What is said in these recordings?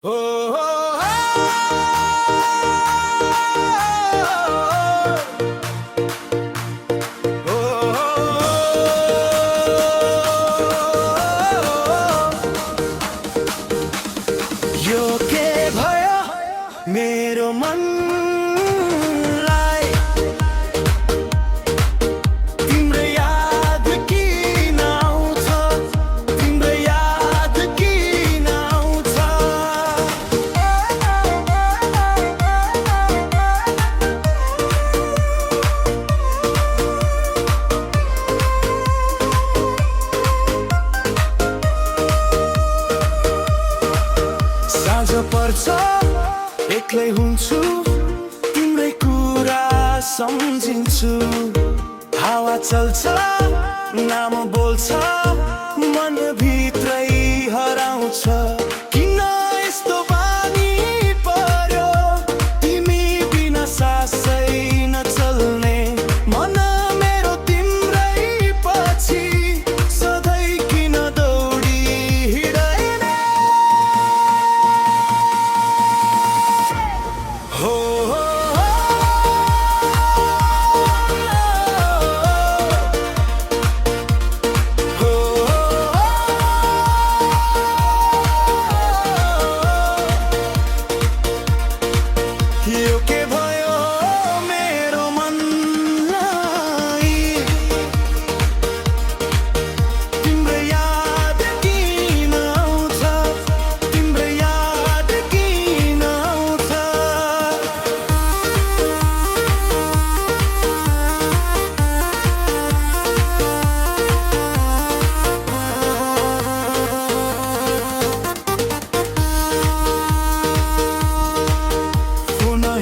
यो के भयो मेरो मनलाई तिम्रो याद किन आउँछ तिम्रो याद किन आउँछ साँझ पर्छ एक्लै हुन्छु तिम्रै कुरा सम्झिन्छु हावा चल्छ नाम बोल्छ मन भित्रै हराउँछ किन यस्तो बानी पर्यो तिमी बिना सासै नचल्ने मन मेरो तिम्रै पछि सधैँ किन दौडी हिँड्ने हो यो के भयो मेरो मनलाई तिम्रो याद किन आउँछ तिम्रो याद किन आउँछ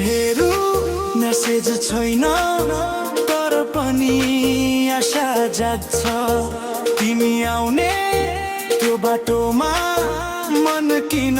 हेरु मेसेज छैन तर पनि आशा जाग्छ तिमी आउने त्यो बाटोमा मन किन